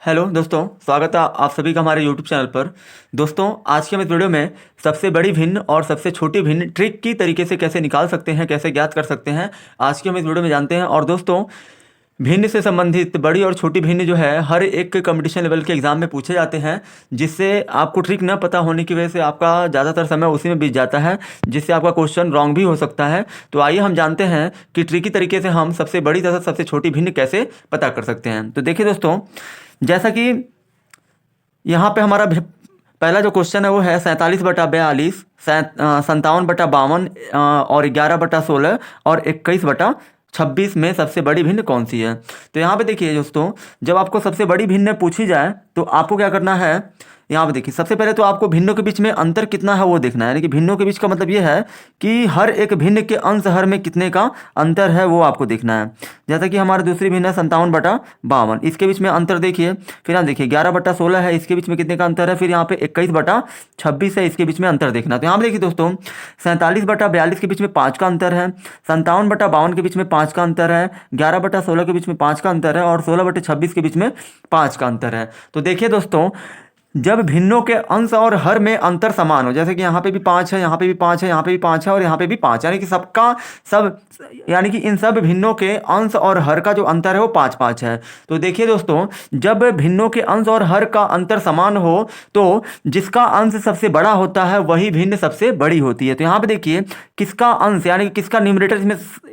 Hello दोस्तों, स्वागत है आप सभी का हमारे यूट्यूब चैनल पर। दोस्तों, आज के हम इस वीडियो में सबसे बड़ी भिन्न और सबसे छोटी भिन्न ट्रिक की तरीके से कैसे निकाल सकते हैं, कैसे ज्ञात कर सकते हैं, आज के हम इस वीडियो में जानते हैं। और दोस्तों, भिन्न से संबंधित बड़ी और छोटी भिन्न जो है हर एक कंपटीशन लेवल के एग्जाम में पूछे जाते हैं, जिससे आपको ट्रिक न पता होने की वजह से आपका ज़्यादातर समय उसी में बीत जाता है, जिससे आपका क्वेश्चन रॉन्ग भी हो सकता है। तो आइए हम जानते हैं कि ट्रिकी तरीके से हम सबसे बड़ी तथा सबसे छोटी भिन्न कैसे पता कर सकते हैं। तो देखिए दोस्तों, जैसा कि यहाँ पे हमारा पहला जो क्वेश्चन है वो है 47/42, 57/52 और 11/16 और 21/26 में सबसे बड़ी भिन्न कौन सी है। तो यहाँ पे देखिए दोस्तों, जब आपको सबसे बड़ी भिन्न पूछी जाए तो आपको क्या करना है। यहाँ पे देखिए, सबसे पहले तो आपको भिन्नों के बीच में अंतर कितना है वो देखना है। यानी कि भिन्नों के बीच का मतलब ये है कि हर एक भिन्न के अंश हर में कितने का अंतर है वो आपको देखना है। जैसा कि हमारी दूसरी भिन्न है 57/52, इसके बीच में अंतर देखिए। फिर यहाँ देखिए 11/16 है, इसके बीच में कितने का अंतर है। फिर यहाँ पे 21/26 है, इसके बीच में अंतर देखना। तो यहाँ पे देखिए दोस्तों, 47/42 के बीच में 5 का अंतर है, 57/52 के बीच में 5 का अंतर है, 11/16 के बीच में 5 का अंतर है और 16/26 के बीच में 5 का अंतर है। तो देखिए दोस्तों, जब भिन्नों के अंश और हर में अंतर समान हो, जैसे कि यहाँ पे भी 5 है, यहाँ पे भी 5 है, यहाँ पे भी 5 है और यहाँ पे भी 5, यानी कि सबका सब, यानी कि इन सब भिन्नों के अंश और हर का जो अंतर है वो 5-5 है। तो देखिए दोस्तों, जब भिन्नों के अंश और हर का अंतर समान हो तो जिसका अंश सबसे बड़ा होता है वही भिन्न सबसे बड़ी होती है। तो यहाँ पे देखिए, किसका अंश यानी कि किसका न्यूमरेटर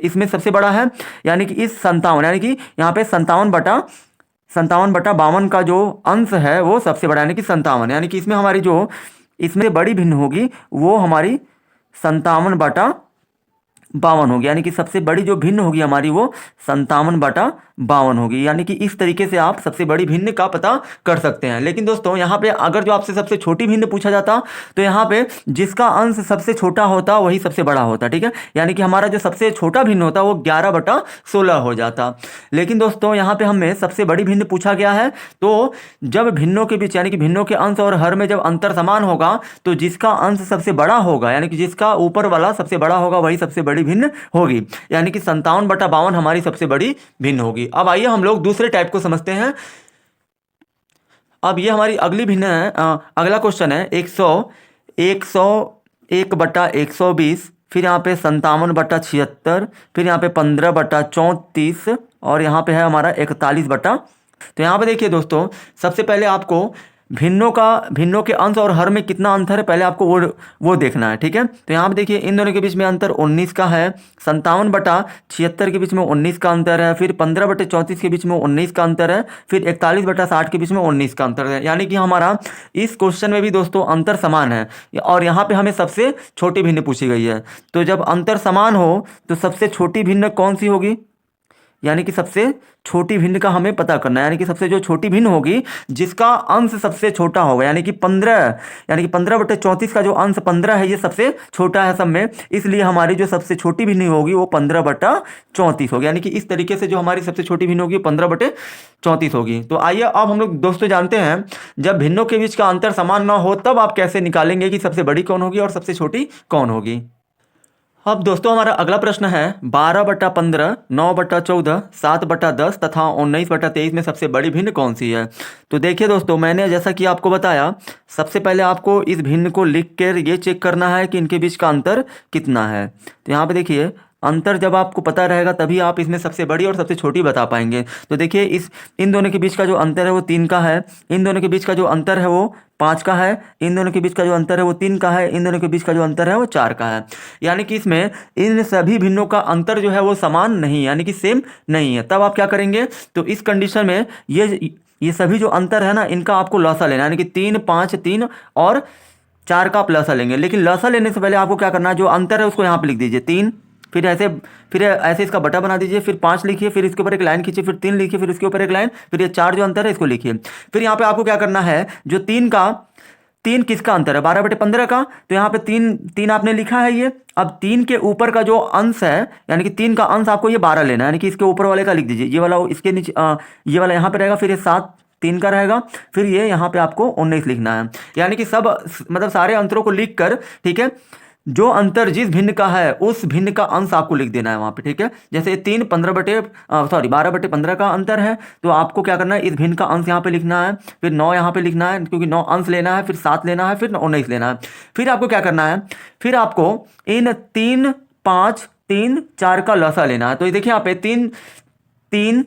इसमें सबसे बड़ा है, यानी कि इस 57, यानी कि यहाँ पे 57/52 का जो अंश है वो सबसे बड़ा, यानी कि 57, यानी कि इसमें हमारी जो इसमें बड़ी भिन्न होगी वो हमारी 57/52 होगी, यानी कि सबसे बड़ी जो भिन्न होगी हमारी वो 57/52 होगी। यानी कि इस तरीके से आप सबसे बड़ी भिन्न का पता कर सकते हैं। लेकिन दोस्तों, यहाँ पे अगर जो आपसे सबसे छोटी भिन्न पूछा जाता तो यहाँ पे जिसका अंश सबसे छोटा होता वही सबसे बड़ा होता, ठीक है। यानी कि हमारा जो सबसे छोटा भिन्न होता वो 11/16 हो जाता। लेकिन दोस्तों, यहाँ पे हमें सबसे बड़ी भिन्न पूछा गया है, तो जब भिन्नों के बीच यानी कि भिन्नों के अंश और हर में जब अंतर समान होगा तो जिसका अंश सबसे बड़ा होगा, यानी कि जिसका ऊपर वाला सबसे बड़ा होगा वही सबसे बड़ी भिन्न होगी, यानी कि 57/52 हमारी सबसे बड़ी भिन्न होगी। अब आइए हम लोग दूसरे टाइप को समझते हैं। अब ये हमारी अगली भिन्न है। अगला क्वेश्चन है 101/120, फिर यहाँ पे 57/76, फिर यहाँ पे 15/34 और यहाँ पे है हमारा 41। तो यहाँ पे देखिए दोस्तों, सबसे पहले आपको भिन्नों के अंश और हर में कितना अंतर है पहले आपको वो देखना है, ठीक है। तो यहाँ पे देखिए, इन दोनों के बीच में अंतर 19 का है, 57/76 के बीच में 19 का अंतर है, फिर 15/34 के बीच में 19 का अंतर है, फिर 41/60 के बीच में 19 का अंतर है। यानी कि हमारा इस क्वेश्चन में भी दोस्तों अंतर समान है और यहाँ पे हमें सबसे छोटी भिन्न पूछी गई है। तो जब अंतर समान हो तो सबसे छोटी भिन्न कौन सी होगी, यानी कि सबसे छोटी भिन्न का हमें पता करना है। यानी कि सबसे जो छोटी भिन्न होगी जिसका अंश सबसे छोटा होगा, यानी कि 15/34 का जो अंश 15 है ये सबसे छोटा है सब में, इसलिए हमारी जो सबसे छोटी भिन्न होगी वो 15/34 होगी। यानी कि इस तरीके से जो हमारी सबसे छोटी भिन्न होगी 15/34 होगी। तो आइए अब हम लोग दोस्तों जानते हैं, जब भिन्नों के बीच का अंतर समान ना हो तब आप कैसे निकालेंगे कि सबसे बड़ी कौन होगी और सबसे छोटी कौन होगी। अब दोस्तों, हमारा अगला प्रश्न है 12/15, 9/14, 7/10 तथा 19/23 में सबसे बड़ी भिन्न कौन सी है। तो देखिए दोस्तों, मैंने जैसा कि आपको बताया, सबसे पहले आपको इस भिन्न को लिख कर ये चेक करना है कि इनके बीच का अंतर कितना है। तो यहाँ पे देखिए, अंतर जब आपको पता रहेगा तभी आप इसमें सबसे बड़ी और सबसे छोटी बता पाएंगे। तो देखिए, इन दोनों के बीच का जो अंतर है वो 3 का है, इन दोनों के बीच का जो अंतर है वो 5 का है, इन दोनों के बीच का जो अंतर है वो 3 का है, इन दोनों के बीच का जो अंतर है वो 4 का है। यानी कि इसमें इन सभी भिन्नों का अंतर जो है वो समान नहीं है, यानी कि सेम नहीं है। तब आप क्या करेंगे, तो इस कंडीशन में ये सभी जो अंतर है ना, इनका आपको लसा लेना, यानी कि 3, 5, 3 और 4 का आप लसा लेंगे। लेकिन लसा लेने से पहले आपको क्या करना है, जो अंतर है उसको यहाँ पे लिख दीजिए 3, फिर ऐसे इसका बटा बना दीजिए, फिर 5 लिखिए, फिर इसके ऊपर एक लाइन खींचिए, फिर 3 लिखिए, फिर इसके ऊपर एक लाइन, फिर ये 4 जो अंतर है इसको लिखिए। फिर यहाँ पे आपको क्या करना है, जो 3 किसका अंतर है, 12/15 का। तो यहाँ पे 3 आपने लिखा है ये। अब 3 के ऊपर का जो अंश है, यानी कि 3 का अंश आपको ये 12 लेना है, यानी कि इसके ऊपर वाले का लिख दीजिए, ये वाला इसके नीचे, ये वाला यहाँ पे रहेगा, फिर ये 7 3 का रहेगा, फिर ये यहाँ पे आपको 19 लिखना है। यानी कि सब मतलब सारे अंतरों को लिख कर, ठीक है, जो अंतर जिस भिन्न का है उस भिन्न का अंश आपको लिख देना है वहाँ पे, ठीक है। जैसे 12 का अंतर है, तो आपको क्या करना है, इस भिन्न का अंश यहाँ पे लिखना है, फिर 9 यहाँ पे लिखना है, क्योंकि 9 अंश लेना है, फिर 7 लेना है, फिर 19 लेना है। फिर आपको क्या करना है, फिर आपको इन 3, 5, 3, 4 का लसा लेना है। तो ये देखिए यहाँ पे 3, 3,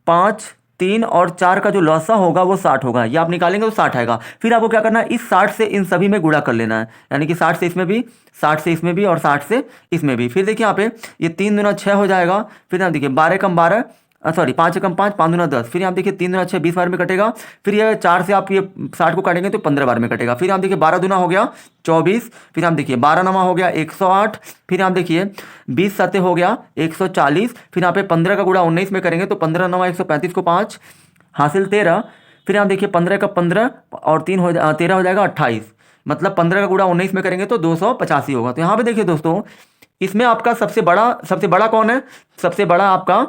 5, 3 और 4 का जो लसा होगा वो 60 होगा, ये आप निकालेंगे तो 60 आएगा। फिर आपको क्या करना है, इस 60 से इन सभी में गुणा कर लेना है, यानी कि 60 से इसमें भी, 60 से इसमें भी और 60 से इसमें भी। फिर देखिए यहाँ पे ये 3 दूना 6 हो जाएगा। फिर यहाँ देखिए 12 कम 12, सॉरी 5 कम 5, 5 दूना 10। फिर यहाँ देखिए 3 दूना 6, 20 बार में कटेगा। फिर ये 4 से आप ये 60 को काटेंगे तो 15 बार में कटेगा। फिर यहाँ देखिए 12 दूना हो गया 24। फिर हम देखिए 12 नमा हो गया 108। फिर यहाँ देखिए 20 सते हो गया 140। फिर यहाँ पे 15 का गुणा 19 में करेंगे तो 15 नमा 135 को 5 हासिल 13। फिर यहाँ देखिए 15 का 15 और 13 हो जाएगा 28। मतलब 15 का गुणा 19 में करेंगे तो 285 होगा। तो यहाँ पे देखिए दोस्तों, इसमें आपका सबसे बड़ा कौन है, सबसे बड़ा आपका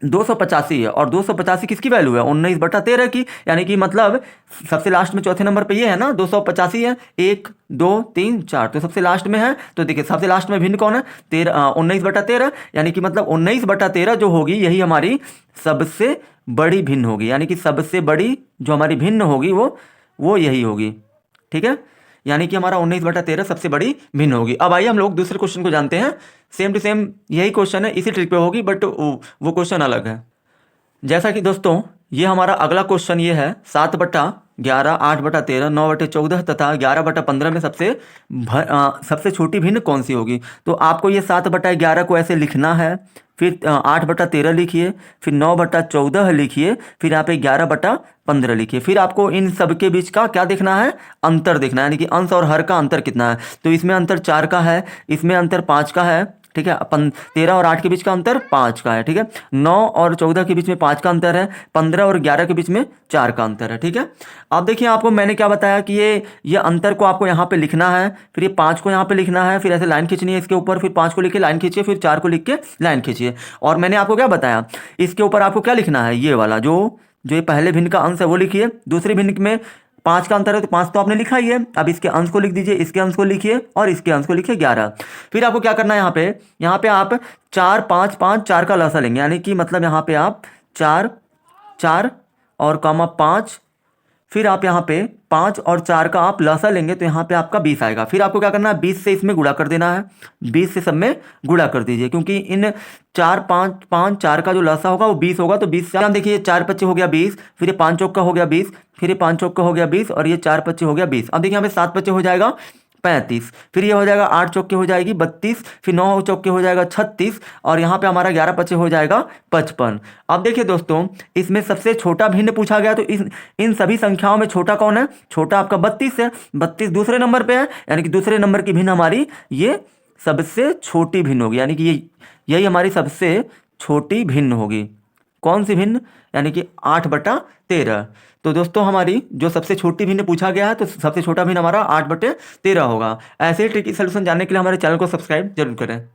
285 है। और 285 किसकी वैल्यू है, 19/13 की, यानी कि मतलब सबसे लास्ट में चौथे नंबर पे ये है ना, 285 है, 1, 2, 3, 4, तो सबसे लास्ट में है। तो देखिए सबसे लास्ट में भिन्न कौन है, 19/13, यानी कि मतलब 19/13 जो होगी यही हमारी सबसे बड़ी भिन्न होगी, यानी कि सबसे बड़ी जो हमारी भिन्न होगी वो यही होगी, ठीक है। यानी कि हमारा 19/13 सबसे बड़ी भिन्न होगी। अब आइए हम लोग दूसरे क्वेश्चन को जानते हैं। सेम टू सेम यही क्वेश्चन है, इसी ट्रिक पे होगी, बट वो क्वेश्चन अलग है। जैसा कि दोस्तों ये हमारा अगला क्वेश्चन ये है 7/11, 8/13, 9/14 तथा 11/15 में सबसे छोटी भिन्न कौन सी होगी। तो आपको ये 7/11 को ऐसे लिखना है, फिर 8/13 लिखिए, फिर 9/14 लिखिए, फिर यहाँ पे 11/15 लिखिए। फिर आपको इन सब के बीच का क्या देखना है, अंतर देखना है, यानी कि अंश और हर का अंतर कितना है। तो इसमें अंतर 4 का है, इसमें अंतर 5 का है, ठीक है। 13 और 8 के बीच का अंतर 5 का है, ठीक है। 9 और 14 के बीच में 5 का अंतर है, 15 और 11 के बीच में 4 का अंतर है, ठीक है। अब देखिए आपको मैंने क्या बताया कि ये अंतर को आपको यहाँ पे लिखना है, फिर ये 5 को यहाँ पे लिखना है, फिर ऐसे लाइन खींचनी है इसके ऊपर, फिर 5 को लिख के लाइन खींचिए, फिर 4 को लिख के लाइन खींचिए। और मैंने आपको क्या बताया, इसके ऊपर आपको क्या लिखना है, ये वाला जो ये पहले भिन्न का अंश है वो लिखिए। दूसरे भिन्न में 5 का अंतर है तो 5 तो आपने लिखा ही है, अब इसके अंश को लिख दीजिए, इसके अंश को लिखिए और इसके अंश को लिखिए 11। फिर आपको क्या करना है, यहाँ पे आप 4, 5, 5, 4 का लसा लेंगे, यानी कि मतलब यहाँ पे आप 4, 4 और कॉमा 5, फिर आप यहाँ पे 5 और 4 का आप लसा लेंगे तो यहाँ पे आपका 20 आएगा। फिर आपको क्या करना है, 20 से इसमें गुणा कर देना है, 20 से सब में गुणा कर दीजिए, क्योंकि इन 4, 5, 5, 4 का जो लसा होगा वो 20 होगा। तो 20 से देखिए 4 25 हो गया 20, फिर ये 5 चौक का हो गया 20, फिर ये 5 चौक का हो गया 20 और ये 4 25 हो गया 20। अब देखिए यहाँ पे 7 25 हो जाएगा 35, फिर ये हो जाएगा 8 चौके हो जाएगी 32, फिर 9 चौके हो जाएगा 36 और यहाँ पे हमारा 11 25 हो जाएगा 55। अब देखिए दोस्तों, इसमें सबसे छोटा भिन्न पूछा गया, तो इन सभी संख्याओं में छोटा कौन है, छोटा आपका 32 है, 32 दूसरे नंबर पे है, यानी कि दूसरे नंबर की भिन्न हमारी ये सबसे छोटी भिन्न होगी, यानी कि यही हमारी सबसे छोटी भिन्न होगी। कौन सी भिन्न, यानी कि 8/13। तो दोस्तों हमारी जो सबसे छोटी भिन्न पूछा गया है, तो सबसे छोटा भिन्न हमारा 8/13 होगा। ऐसे ही ट्रिकी सॉल्यूशन जानने के लिए हमारे चैनल को सब्सक्राइब जरूर करें।